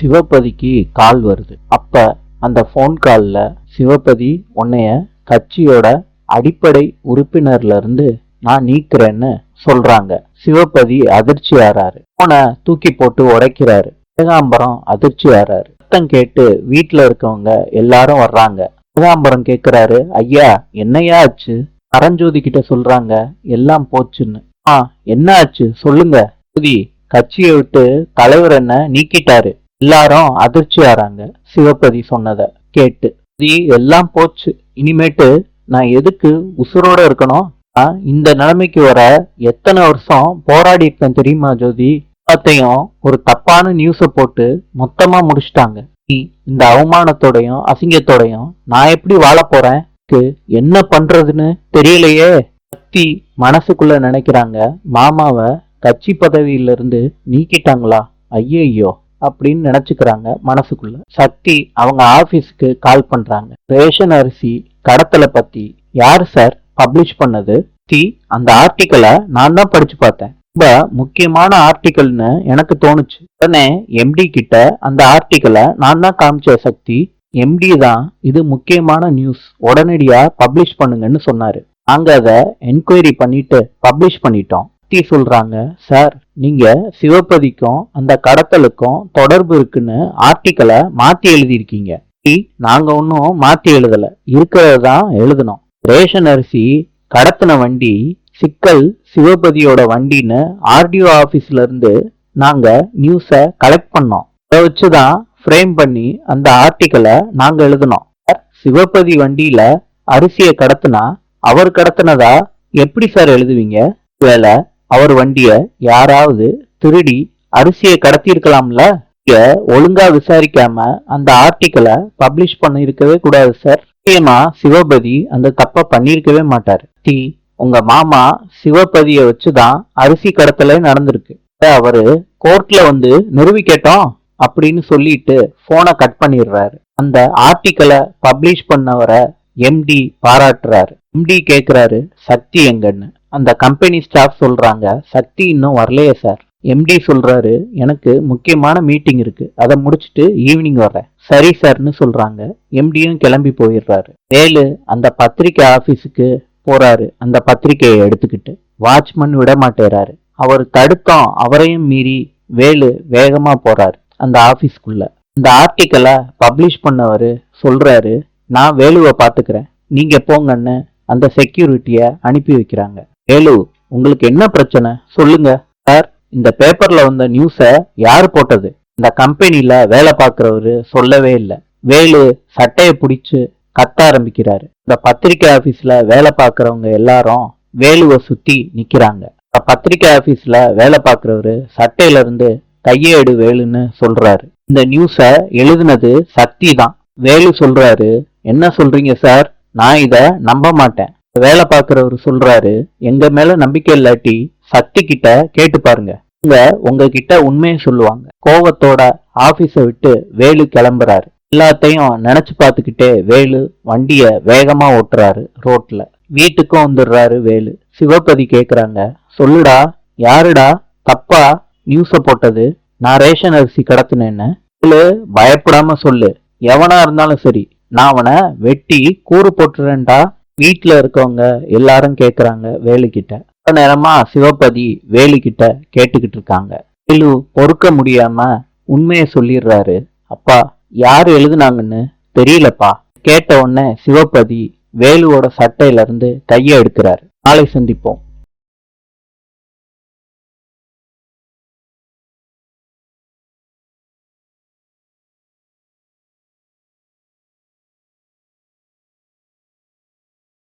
சிவபதிக்கு கால் வருது. அப்ப அந்த போன் கால்ல சிவபதி உன்னைய கட்சியோட அடிப்படை உறுப்பினர்ல இருந்து நான் நீக்கிறேன்னு சொல்றாங்க. சிவபதி அதிர்ச்சி ஆறாரு. போனை தூக்கி போட்டு உடைக்கிறாரு. ஏகாம்பரம் அதிர்ச்சி ஆறாரு. சத்தம் கேட்டு வீட்டுல இருக்கவங்க எல்லாரும் வர்றாங்க. ஏகாம்பரம் கேக்குறாரு, ஐயா என்னையா ஆச்சு? பரஞ்சோதி கிட்ட சொல்றாங்க எல்லாம் போச்சுன்னு. என்ன ஆச்சு சொல்லுங்க. கட்சியை விட்டு தலைவர் என்ன நீக்கிட்டாரு. எல்லாரும் அதிர்ச்சி ஆறாங்க சிவபதி சொன்னதை கேட்டு. எல்லாம் போச்சு, இனிமேட்டு நான் எதுக்கு உசுரோட இருக்கணும்? இந்த நிலைமைக்கு வர எத்தனை வருஷம் போராடி இருக்கேன் தெரியுமா ஜோதி? எல்லாத்தையும் ஒரு தப்பான நியூஸ போட்டு மொத்தமா முடிச்சிட்டாங்க. இந்த அவமானத்தோடையும் அசிங்கத்தோடையும் நான் எப்படி வாழ போறேன்? என்ன பண்றதுன்னு தெரியலையே. சக்தி மனசுக்குள்ள நினைக்கிறாங்க, மாமாவை கட்சி பதவியில இருந்து நீக்கிட்டாங்களா, ஐயோ அப்படின்னு நினைச்சுக்கிறாங்க மனசுக்குள்ள. சக்தி அவங்க ஆபீஸ்க்கு கால் பண்றாங்க. ரேஷன் அரிசி கடத்தலை பத்தி யாரு சார் பப்ளிஷ் பண்ணது? அந்த ஆர்டிக்கலை நான் தான் படிச்சு பார்த்தேன். ரொம்ப முக்கியமான ஆர்டிக்கல்னு எனக்கு தோணுச்சு. உடனே எம்டி கிட்ட அந்த ஆர்டிக்கலை நான் தான் காமிச்ச. சக்தி எம்டி தான் இது முக்கியமான நியூஸ், உடனடியா பப்ளிஷ் பண்ணுங்கன்னு சொன்னாரு. நாங்க அதை என்கொயரி பண்ணிட்டு பப்ளிஷ் பண்ணிட்டோம். சக்தி சொல்றாங்க, சார் நீங்க சிவபதிக்கும் அந்த கடத்தலுக்கும் தொடர்பு இருக்குன்னு ஆர்டிக்கலை மாத்தி எழுதியிருக்கீங்க. நாங்க ஒன்னும் மாத்தி எழுதல, இருக்கிறதான் எழுதணும். ரேஷன் அரிசி கடத்தின வண்டி சிக்கல் சிவபதியோட வண்டின்னு ஆர்டிஓ ஆபீஸ்ல இருந்து நாங்க நியூஸ கலெக்ட் பண்ணோம். அதை வச்சுதான் ஃப்ரேம் பண்ணி அந்த ஆர்டிக்கலை நாங்க எழுதணும். சிவபதி வண்டியில அரிசியை கடத்தினா அவர் கடத்தினதா எப்படி சார் எழுதுவீங்க? வேலை அவர் வண்டிய யாராவது திருடி அரிசியை கடத்தி இருக்கலாம்ல. ஒழுங்கா விசாரிக்காம அந்த ஆர்டிக்கலை பப்ளிஷ் பண்ண இருக்கவே கூடாது சார். நிச்சயமா சிவபதி அந்த தப்ப பண்ணிருக்கவே மாட்டாரு. உங்க மாமா சிவபதிய வச்சுதான் அரிசி கடத்தலே நடந்திருக்கு. அவரு கோர்ட்ல வந்து நிறுவி கேட்டோம் அப்படின்னு சொல்லிட்டு போனை கட் பண்ணிடுறாரு. அந்த ஆர்டிக்கலை பப்ளிஷ் பண்ணவரை எம்டி பாராட்டுறாரு. எம்டி கேக்குறாரு, சக்தி எங்கன்னு. அந்த கம்பெனி ஸ்டாஃப் சொல்றாங்க, சக்தி இன்னும் வரலையே சார். எம்டி சொல்றாரு, எனக்கு முக்கியமான மீட்டிங் இருக்கு, அதை முடிச்சுட்டு ஈவினிங் வர்றேன். சரி சார்னு சொல்றாங்க. எம்டியும் கிளம்பி போயிடுறாரு. வேலு அந்த பத்திரிக்கை ஆபீஸுக்கு போறாரு. அந்த பத்திரிக்கையை எடுத்துக்கிட்டு வாட்ச்மேன் விட மாட்டேறாரு. அவர் தடுத்தோம், அவரையும் மீறி வேலு வேகமா போறாரு அந்த ஆபீஸ்க்குள்ள. இந்த ஆர்டிக்கலை பப்ளிஷ் பண்ணவரு சொல்றாரு, நான் வேலுவை பாத்துக்கிறேன், நீங்க போங்கன்னு அந்த செக்யூரிட்டிய அனுப்பி வைக்கிறாங்க. வேலு உங்களுக்கு என்ன பிரச்சனை சொல்லுங்க. சார் இந்த பேப்பர்ல வந்த நியூஸ யாரு போட்டது? இந்த கம்பெனில வேலை பார்க்கிறவரு சொல்லவே இல்லை. வேலு சட்டையை பிடிச்சு கத்த ஆரம்பிக்கிறாரு. இந்த பத்திரிகை ஆபீஸ்ல வேலை பார்க்கறவங்க எல்லாரும் வேலுவை சுத்தி நிக்கிறாங்க. பத்திரிகை ஆபீஸ்ல வேலை பார்க்கறவரு சட்டையில இருந்து கையை எடு வேலுன்னு சொல்றாரு. இந்த நியூஸ எழுதுனது சக்தி தான். வேலு சொல்றாரு, என்ன சொல்றீங்க சார்? நான் இத நம்ப மாட்டேன். வேலை பார்க்கறவரு சொல்றாரு, எங்க மேல நம்பிக்கை இல்லாட்டி சக்தி கிட்ட கேட்டு பாருங்க, உங்ககிட்ட உண்மையை சொல்லுவாங்க. கோவத்தோட ஆபீஸ விட்டு வேலு கிளம்புறாரு. எல்லாத்தையும் நினைச்சு பார்த்துக்கிட்டே வேலு வண்டிய வேகமா ஓட்டுறாரு ரோட்ல. வீட்டுக்கும் வந்துடுறாரு வேலு. சிவபதி கேக்குறாங்க, சொல்லுடா யாருடா தப்பா நியூஸ போட்டது? நான் ரேஷன் அரிசி கடத்தினேன்னு பயப்படாம சொல்லு. எவனா இருந்தாலும் சரி, நான் அவனை வெட்டி கூறு போட்டுறேன்டா. வீட்டுல இருக்கவங்க எல்லாரும் கேக்குறாங்க வேலு கிட்ட. நேரமா சிவபதி வேலு கிட்ட கேட்டுக்கிட்டு இருக்காங்க. வேலு பொறுக்க முடியாம உண்மையை சொல்லிடுறாரு. அப்பா யாரு எழுதுனாங்கன்னு தெரியலப்பா. கேட்ட உடனே சிவபதி வேலுவோட சட்டையில இருந்து கையை எடுக்கிறாரு. நாளை சந்திப்போம்.